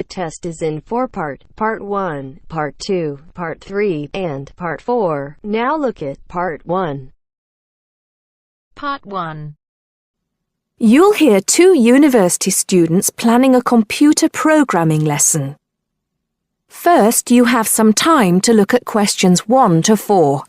test is in 4-part, Part 1, Part 2, Part 3, and Part 4. Now look at Part 1. Part 1. You'll hear two university students planning a computer programming lesson. First, you have some time to look at questions 1 to 4.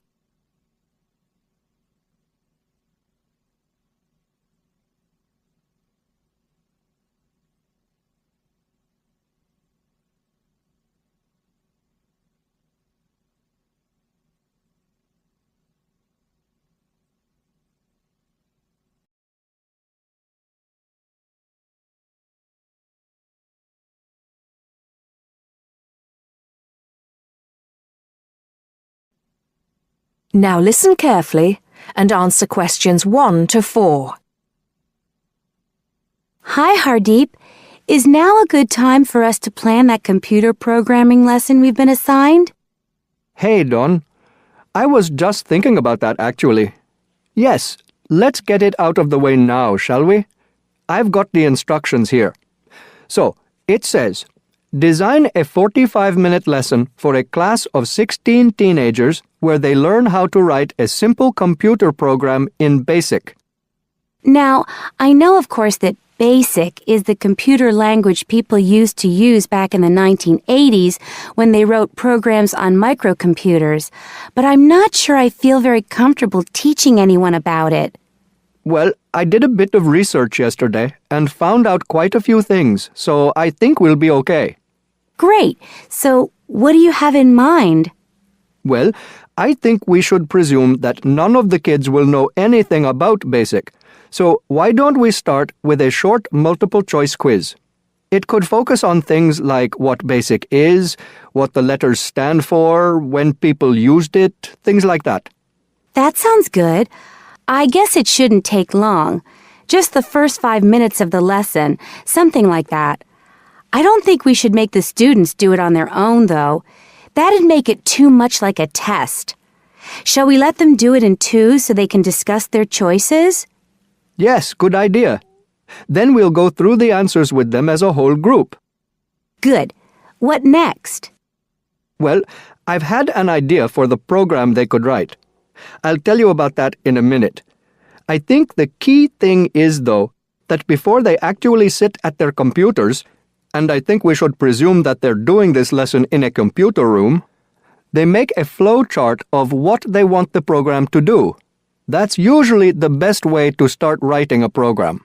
Now listen carefully and answer questions 1 to 4. Hi, Hardeep. Is now a good time for us to plan that computer programming lesson we've been assigned? Hey, Dawn. I was just thinking about that, actually. Yes, let's get it out of the way now, shall we? I've got the instructions here. So, it says, design a 45-minute lesson for a class of 16 teenagers where they learn how to write a simple computer program in BASIC. Now, I know, of course, that BASIC is the computer language people used to use back in the 1980s when they wrote programs on microcomputers, but I'm not sure I feel very comfortable teaching anyone about it. Well, I did a bit of research yesterday and found out quite a few things, so I think we'll be okay. Great. So, what do you have in mind? Well, I think we should presume that none of the kids will know anything about BASIC. So why don't we start with a short multiple-choice quiz? It could focus on things like what BASIC is, what the letters stand for, when people used it, things like that. That sounds good. I guess it shouldn't take long. Just the first 5 minutes of the lesson, something like that. I don't think we should make the students do it on their own, though. That'd make it too much like a test. Shall we let them do it in twos so they can discuss their choices? Yes, good idea. Then we'll go through the answers with them as a whole group. Good. What next? Well, I've had an idea for the program they could write. I'll tell you about that in a minute. I think the key thing is, though, that before they actually sit at their computers, and I think we should presume that they're doing this lesson in a computer room, they make a flow chart of what they want the program to do. That's usually the best way to start writing a program.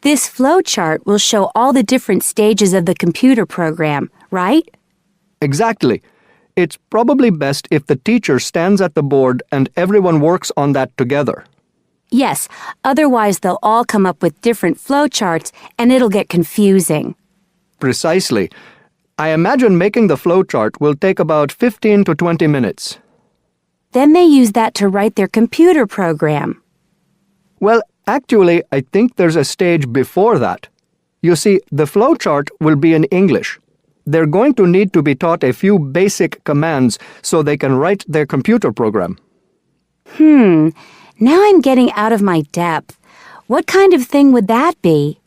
This flow chart will show all the different stages of the computer program, right? Exactly. It's probably best if the teacher stands at the board and everyone works on that together. Yes, otherwise they'll all come up with different flow charts and it'll get confusing. Precisely. I imagine making the flow chart will take about 15 to 20 minutes. Then they use that to write their computer program. Well, actually, I think there's a stage before that. You see, the flow chart will be in English. They're going to need to be taught a few basic commands so they can write their computer program. Now I'm getting out of my depth. What kind of thing would that be?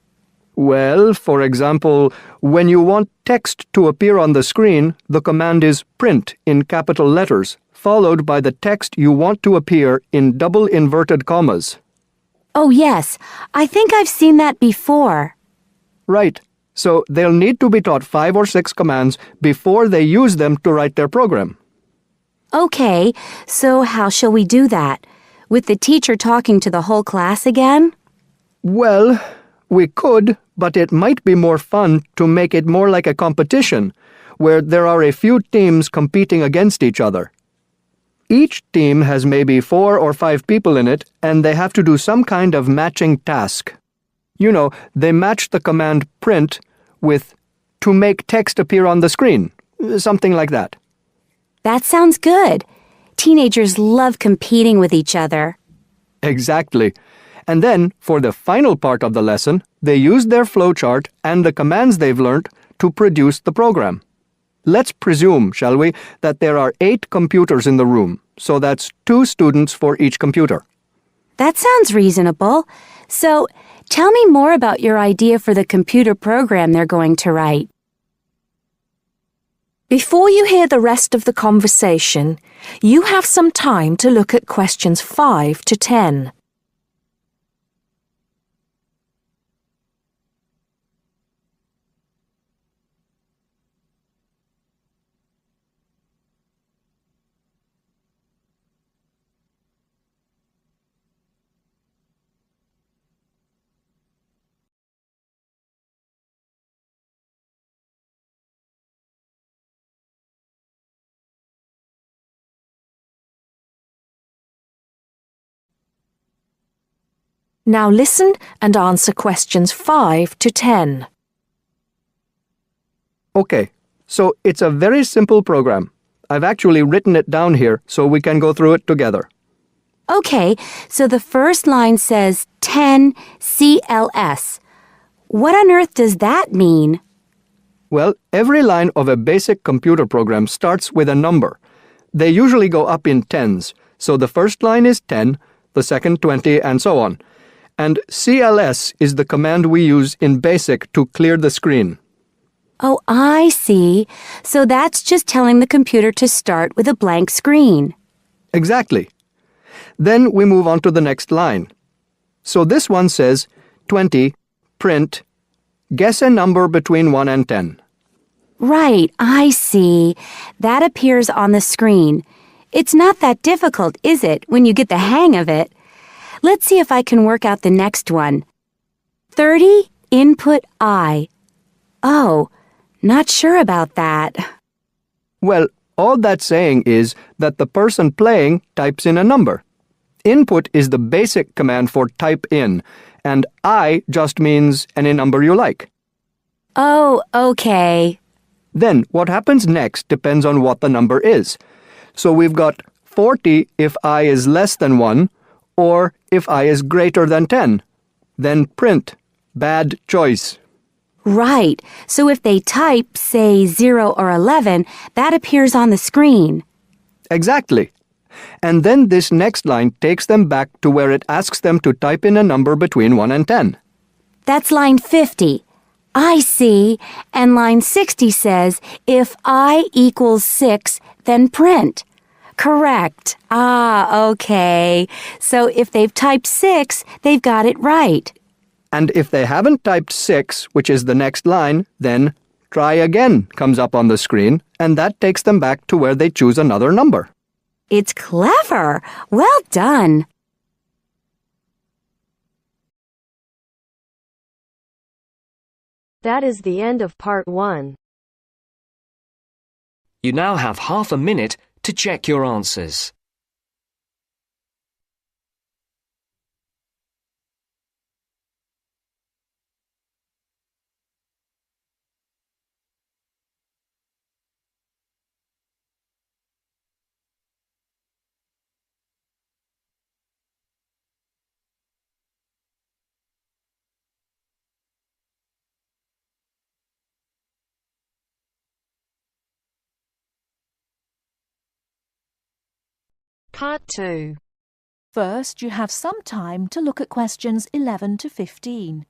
Well, for example, when you want text to appear on the screen, the command is print in capital letters, followed by the text you want to appear in double inverted commas. Oh, yes. I think I've seen that before. Right. So they'll need to be taught 5 or 6 commands before they use them to write their program. Okay, so how shall we do that? With the teacher talking to the whole class again? Well, we could, but it might be more fun to make it more like a competition, where there are a few teams competing against each other. Each team has maybe 4 or 5 people in it, and they have to do some kind of matching task. You know, they match the command print with to make text appear on the screen, something like that. That sounds good. Teenagers love competing with each other. Exactly. And then, for the final part of the lesson, they use their flowchart and the commands they've learned to produce the program. Let's presume, shall we, that there are 8 computers in the room, so that's 2 students for each computer. That sounds reasonable. So, tell me more about your idea for the computer program they're going to write. Before you hear the rest of the conversation, you have some time to look at questions 5 to 10. Now listen and answer questions 5 to 10. Okay, so it's a very simple program. I've actually written it down here so we can go through it together. Okay, so the first line says 10 CLS. What on earth does that mean? Well, every line of a basic computer program starts with a number. They usually go up in tens, so the first line is 10, the second 20, and so on. And CLS is the command we use in BASIC to clear the screen. Oh, I see. So that's just telling the computer to start with a blank screen. Exactly. Then we move on to the next line. So this one says 20, print, guess a number between 1 and 10. Right, I see. That appears on the screen. It's not that difficult, is it, when you get the hang of it? Let's see if I can work out the next one. 30, input I. Oh, not sure about that. Well, all that's saying is that the person playing types in a number. Input is the basic command for type in, and I just means any number you like. Oh, okay. Then what happens next depends on what the number is. So we've got 40 if I is less than 1, or if I is greater than 10. Then print. Bad choice. Right, so if they type, say, 0 or 11, that appears on the screen. Exactly. And then this next line takes them back to where it asks them to type in a number between 1 and 10. That's line 50. I see. And line 60 says, if I equals 6, then print. Correct. Ah, okay. So if they've typed 6, they've got it right. And if they haven't typed 6, which is the next line, then try again comes up on the screen, and that takes them back to where they choose another number. It's clever. Well done. That is the end of part 1. You now have half a minute to check your answers. Part 2. First, you have some time to look at questions 11 to 15.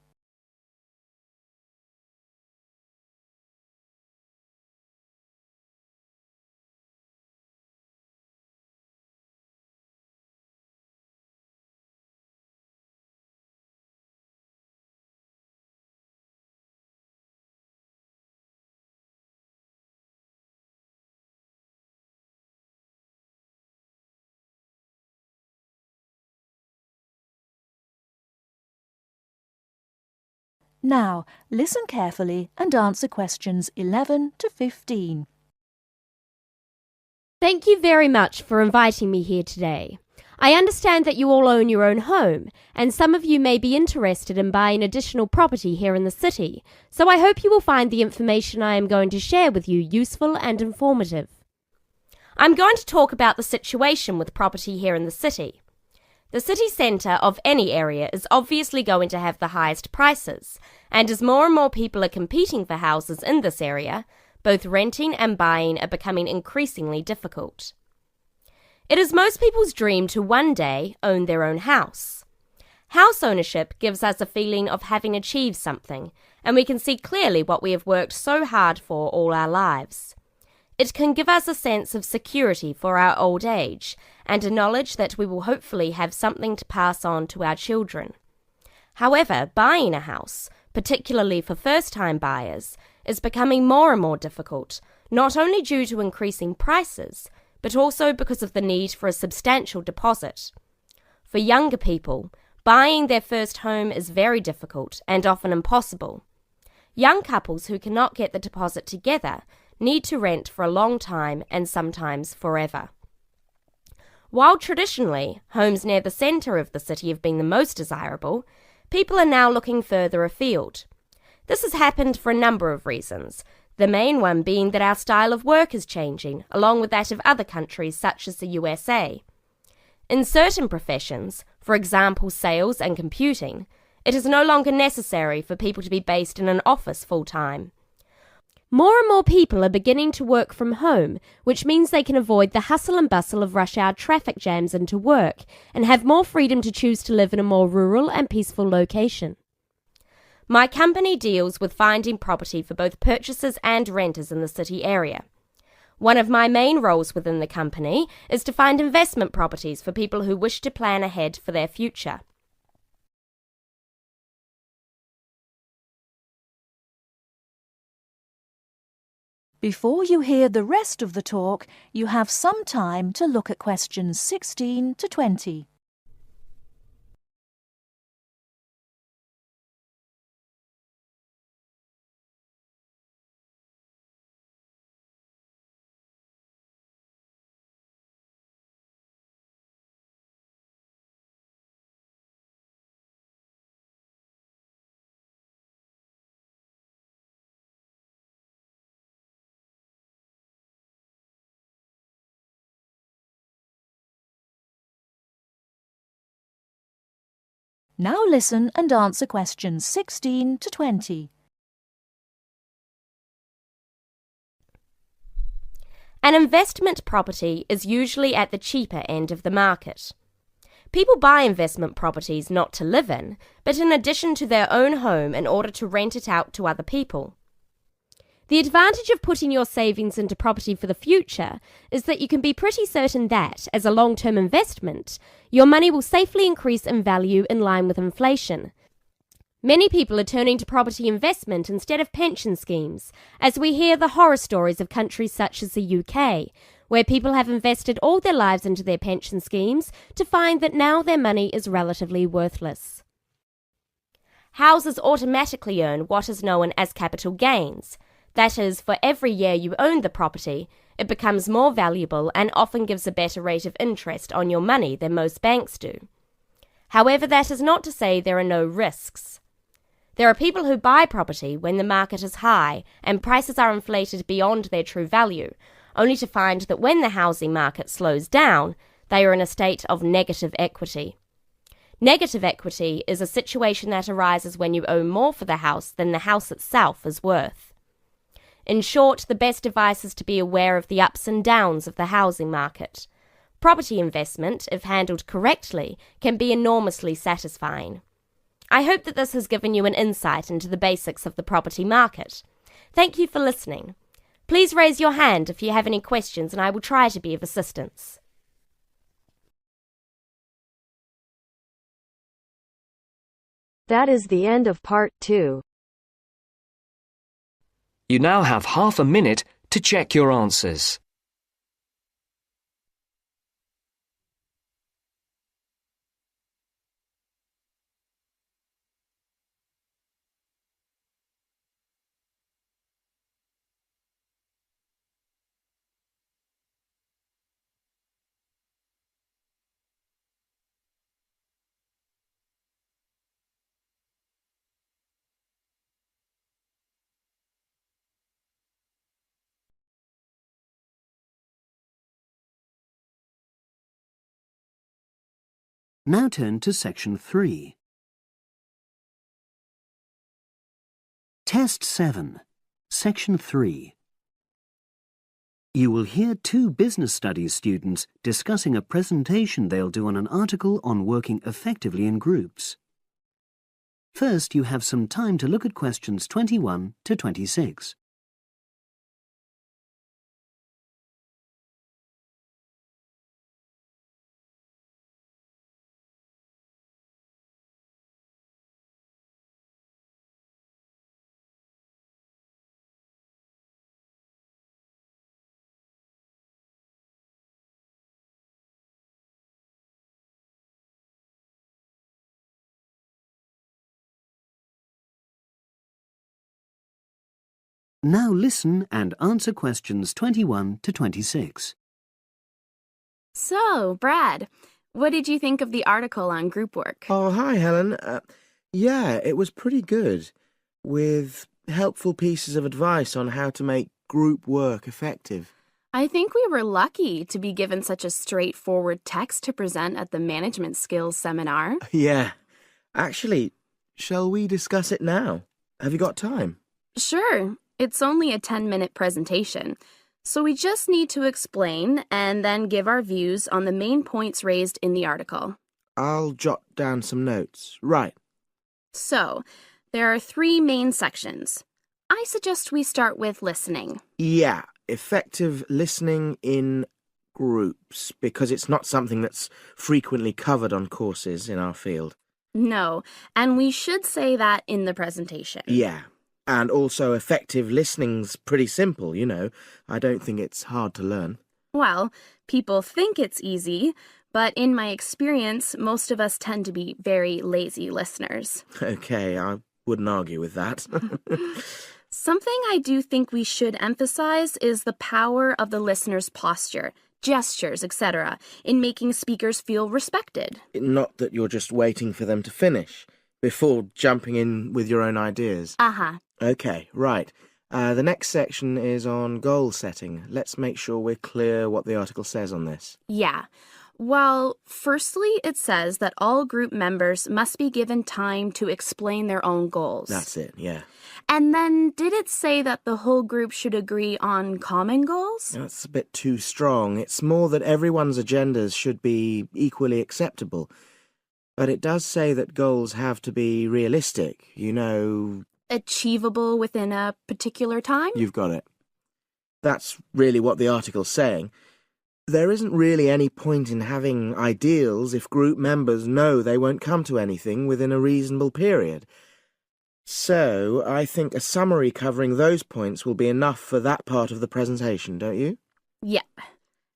Now, listen carefully and answer questions 11 to 15. Thank you very much for inviting me here today. I understand that you all own your own home, and some of you may be interested in buying additional property here in the city, so I hope you will find the information I am going to share with you useful and informative. I'm going to talk about the situation with property here in the city. The city centre of any area is obviously going to have the highest prices, and as more and more people are competing for houses in this area, both renting and buying are becoming increasingly difficult. It is most people's dream to one day own their own house. House ownership gives us a feeling of having achieved something, and we can see clearly what we have worked so hard for all our lives. It can give us a sense of security for our old age and a knowledge that we will hopefully have something to pass on to our children. However, buying a house, particularly for first-time buyers, is becoming more and more difficult, not only due to increasing prices, but also because of the need for a substantial deposit. For younger people, buying their first home is very difficult and often impossible. Young couples who cannot get the deposit together need to rent for a long time and sometimes forever. While traditionally homes near the centre of the city have been the most desirable, people are now looking further afield. This has happened for a number of reasons, the main one being that our style of work is changing, along with that of other countries such as the USA. In certain professions, for example sales and computing, it is no longer necessary for people to be based in an office full-time. More and more people are beginning to work from home, which means they can avoid the hustle and bustle of rush hour traffic jams into work and have more freedom to choose to live in a more rural and peaceful location. My company deals with finding property for both purchasers and renters in the city area. One of my main roles within the company is to find investment properties for people who wish to plan ahead for their future. Before you hear the rest of the talk, you have some time to look at questions 16 to 20. Now listen and answer questions 16 to 20. An investment property is usually at the cheaper end of the market. People buy investment properties not to live in, but in addition to their own home in order to rent it out to other people. The advantage of putting your savings into property for the future is that you can be pretty certain that, as a long-term investment, your money will safely increase in value in line with inflation. Many people are turning to property investment instead of pension schemes, as we hear the horror stories of countries such as the UK, where people have invested all their lives into their pension schemes to find that now their money is relatively worthless. Houses automatically earn what is known as capital gains. That is, for every year you own the property, it becomes more valuable and often gives a better rate of interest on your money than most banks do. However, that is not to say there are no risks. There are people who buy property when the market is high and prices are inflated beyond their true value, only to find that when the housing market slows down, they are in a state of negative equity. Negative equity is a situation that arises when you owe more for the house than the house itself is worth. In short, the best advice is to be aware of the ups and downs of the housing market. Property investment, if handled correctly, can be enormously satisfying. I hope that this has given you an insight into the basics of the property market. Thank you for listening. Please raise your hand if you have any questions and I will try to be of assistance. That is the end of part 2. You now have half a minute to check your answers. Now turn to Section 3. Test 7, Section 3. You will hear 2 business studies students discussing a presentation they'll do on an article on working effectively in groups. First, you have some time to look at questions 21 to 26. Now listen and answer questions 21 to 26. So, Brad, what did you think of the article on group work? Oh, hi, Helen. Yeah, it was pretty good, with helpful pieces of advice on how to make group work effective. I think we were lucky to be given such a straightforward text to present at the management skills seminar. Yeah. Actually, shall we discuss it now? Have you got time? Sure, it's only a 10-minute presentation, so we just need to explain and then give our views on the main points raised in the article. I'll jot down some notes. Right. So, there are 3 main sections. I suggest we start with listening. Yeah, effective listening in groups, because it's not something that's frequently covered on courses in our field. No, and we should say that in the presentation. Yeah, and also effective listening's pretty simple, you know. I don't think it's hard to learn. Well, people think it's easy, but in my experience, most of us tend to be very lazy listeners. Okay, I wouldn't argue with that. Something I do think we should emphasize is the power of the listener's posture, gestures, etc., in making speakers feel respected. Not that you're just waiting for them to finish before jumping in with your own ideas. Uh-huh. Okay, right. The next section is on goal setting. Let's make sure we're clear what the article says on this. Yeah. Well, firstly, it says that all group members must be given time to explain their own goals. That's it, yeah. And then, did it say that the whole group should agree on common goals? That's a bit too strong. It's more that everyone's agendas should be equally acceptable. But it does say that goals have to be realistic, you know. Achievable within a particular time? You've got it. That's really what the article's saying. There isn't really any point in having ideals if group members know they won't come to anything within a reasonable period. So, I think a summary covering those points will be enough for that part of the presentation, don't you? Yeah.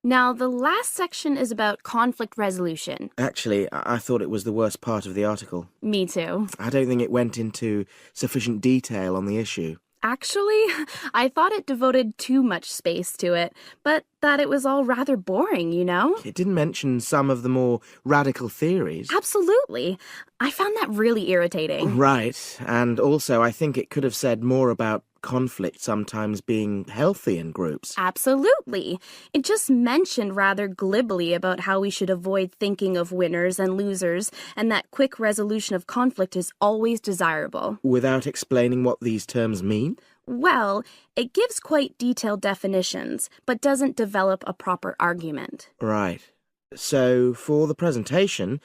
Now, the last section is about conflict resolution. Actually, I thought it was the worst part of the article. Me too. I don't think it went into sufficient detail on the issue. Actually, I thought it devoted too much space to it, but that it was all rather boring, you know? It didn't mention some of the more radical theories. Absolutely. I found that really irritating. Right, and also I think it could have said more about conflict sometimes being healthy in groups. Absolutely. It just mentioned rather glibly about how we should avoid thinking of winners and losers, and that quick resolution of conflict is always desirable. Without explaining what these terms mean? Well, it gives quite detailed definitions, but doesn't develop a proper argument. Right. So, for the presentation,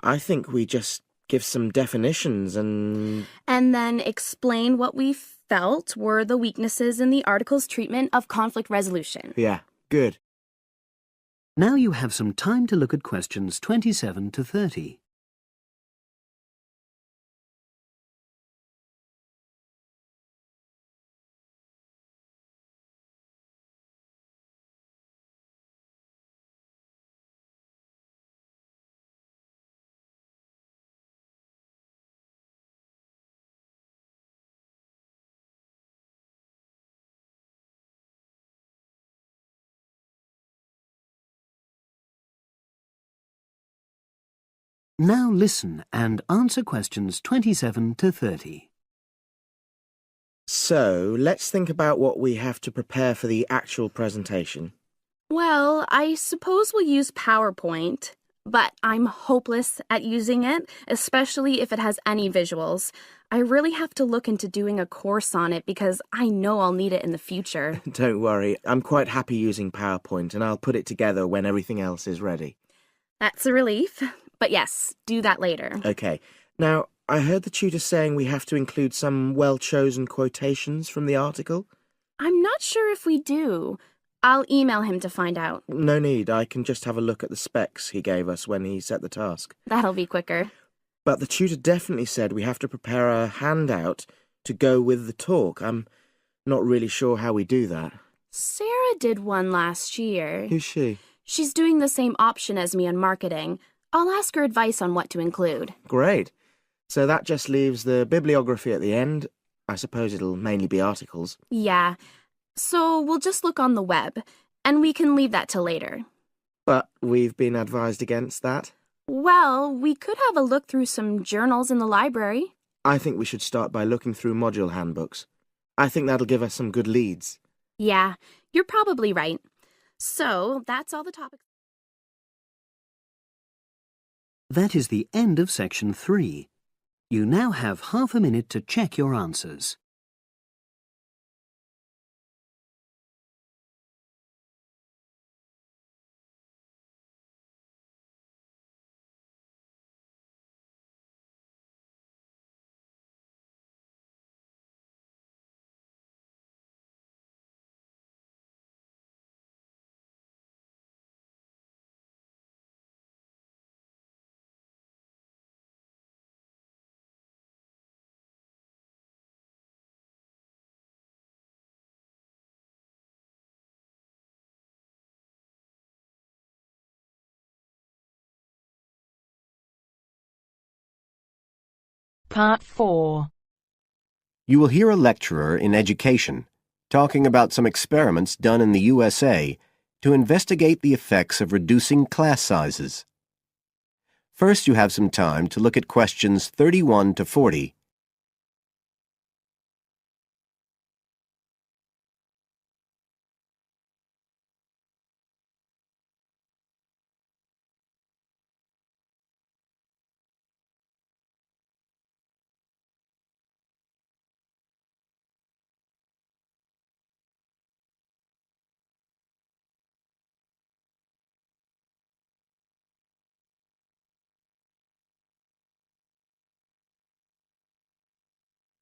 I think we just give some definitions and then explain what we felt were the weaknesses in the article's treatment of conflict resolution. Yeah, good. Now you have some time to look at questions 27 to 30. Now listen and answer questions 27 to 30. So, let's think about what we have to prepare for the actual presentation. Well, I suppose we'll use PowerPoint, but I'm hopeless at using it, especially if it has any visuals. I really have to look into doing a course on it because I know I'll need it in the future. Don't worry, I'm quite happy using PowerPoint and I'll put it together when everything else is ready. That's a relief. But yes, do that later. Okay. Now, I heard the tutor saying we have to include some well-chosen quotations from the article. I'm not sure if we do. I'll email him to find out. No need. I can just have a look at the specs he gave us when he set the task. That'll be quicker. But the tutor definitely said we have to prepare a handout to go with the talk. I'm not really sure how we do that. Sarah did one last year. Who's she? She's doing the same option as me on marketing. I'll ask her advice on what to include. Great. So that just leaves the bibliography at the end. I suppose it'll mainly be articles. Yeah, so we'll just look on the web, and we can leave that till later. But we've been advised against that. Well, we could have a look through some journals in the library. I think we should start by looking through module handbooks. I think that'll give us some good leads. Yeah, you're probably right. So, that's all the topics. That is the end of section 3. You now have half a minute to check your answers. Part 4. You will hear a lecturer in education talking about some experiments done in the USA to investigate the effects of reducing class sizes. First, you have some time to look at questions 31 to 40.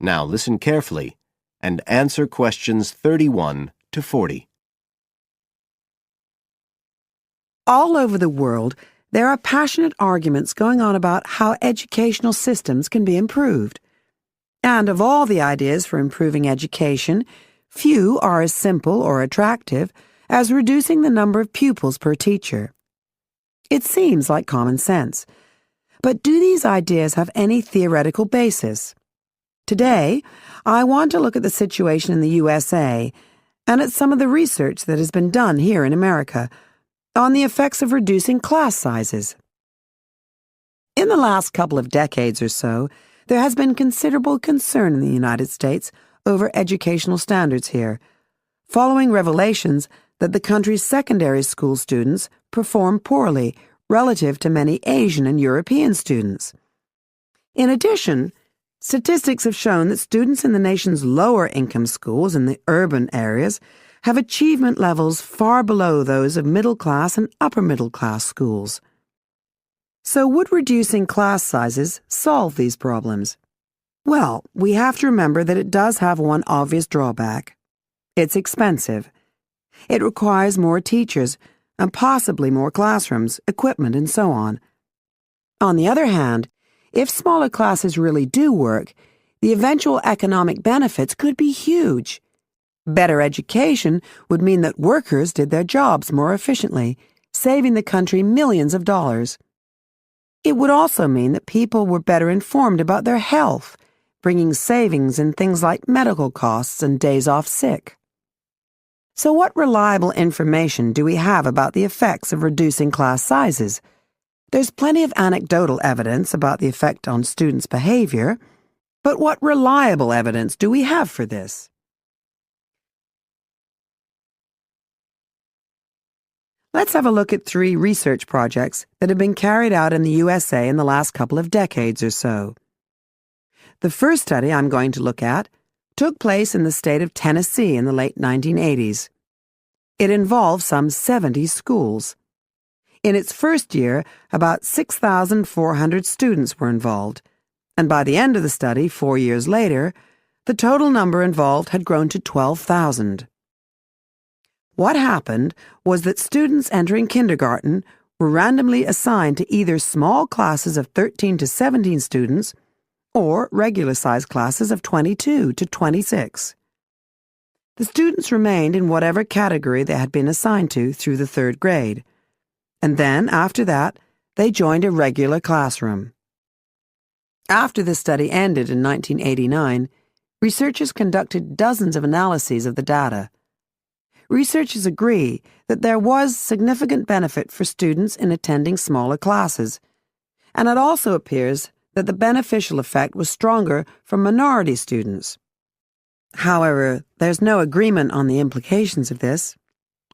Now listen carefully and answer questions 31 to 40. All over the world, there are passionate arguments going on about how educational systems can be improved. And of all the ideas for improving education, few are as simple or attractive as reducing the number of pupils per teacher. It seems like common sense. But do these ideas have any theoretical basis? Today, I want to look at the situation in the USA and at some of the research that has been done here in America on the effects of reducing class sizes. In the last couple of decades or so, there has been considerable concern in the United States over educational standards here, following revelations that the country's secondary school students perform poorly relative to many Asian and European students. In addition, statistics have shown that students in the nation's lower-income schools in the urban areas have achievement levels far below those of middle-class and upper-middle-class schools. So would reducing class sizes solve these problems? Well, we have to remember that it does have one obvious drawback. It's expensive. It requires more teachers and possibly more classrooms, equipment, and so on. On the other hand, if smaller classes really do work, the eventual economic benefits could be huge. Better education would mean that workers did their jobs more efficiently, saving the country millions of dollars. It would also mean that people were better informed about their health, bringing savings in things like medical costs and days off sick. So what reliable information do we have about the effects of reducing class sizes? There's plenty of anecdotal evidence about the effect on students' behavior, but what reliable evidence do we have for this? Let's have a look at 3 research projects that have been carried out in the USA in the last couple of decades or so. The first study I'm going to look at took place in the state of Tennessee in the late 1980s. It involved some 70 schools. In its first year, about 6,400 students were involved, and by the end of the study, 4 years later, the total number involved had grown to 12,000. What happened was that students entering kindergarten were randomly assigned to either small classes of 13 to 17 students or regular-sized classes of 22 to 26. The students remained in whatever category they had been assigned to through the 3rd grade, and then, after that, they joined a regular classroom. After the study ended in 1989, researchers conducted dozens of analyses of the data. Researchers agree that there was significant benefit for students in attending smaller classes, and it also appears that the beneficial effect was stronger for minority students. However, there's no agreement on the implications of this.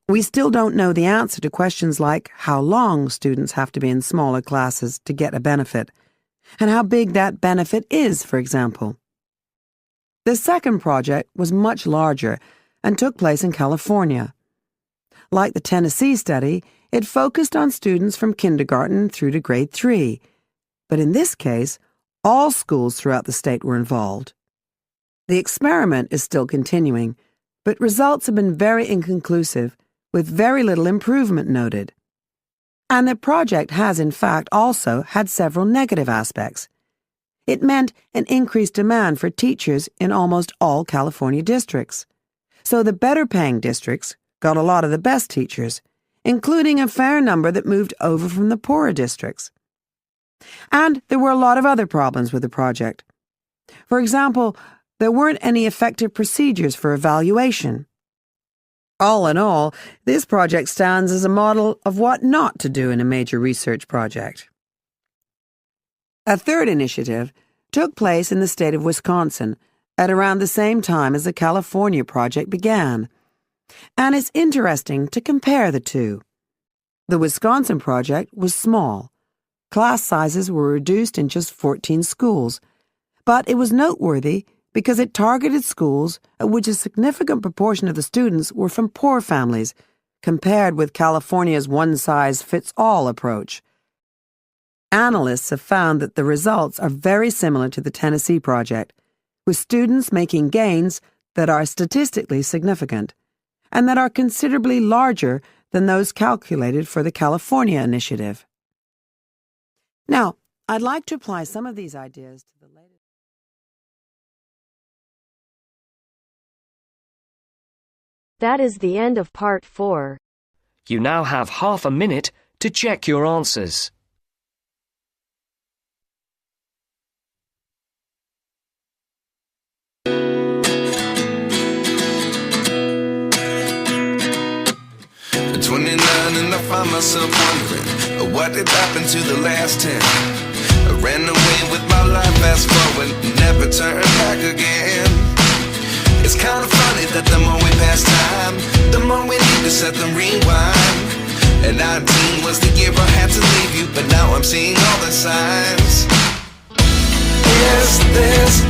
We still don't know the answer to questions like how long students have to be in smaller classes to get a benefit, and how big that benefit is, for example. The second project was much larger and took place in California. Like the Tennessee study, it focused on students from kindergarten through to grade 3, but in this case, all schools throughout the state were involved. The experiment is still continuing, but results have been very inconclusive, with very little improvement noted. And the project has, in fact, also had several negative aspects. It meant an increased demand for teachers in almost all California districts. So the better-paying districts got a lot of the best teachers, including a fair number that moved over from the poorer districts. And there were a lot of other problems with the project. For example, there weren't any effective procedures for evaluation. All in all, this project stands as a model of what not to do in a major research project. A third initiative took place in the state of Wisconsin at around the same time as the California project began, and it's interesting to compare the two. The Wisconsin project was small. Class sizes were reduced in just 14 schools, but it was noteworthy because it targeted schools at which a significant proportion of the students were from poor families, compared with California's one-size-fits-all approach. Analysts have found that the results are very similar to the Tennessee project, with students making gains that are statistically significant, and that are considerably larger than those calculated for the California initiative. Now, I'd like to apply some of these ideas to the latest. That is the end of part 4. You now have half a minute to check your answers. At 29 and I find myself wondering, what did happen to the last 10? I ran away with my life, fast forward, never turn back again. It's kind of funny that the more we pass time, the more we need to set the rewind. And 19 was the year I had to leave you, but now I'm seeing all the signs. Is this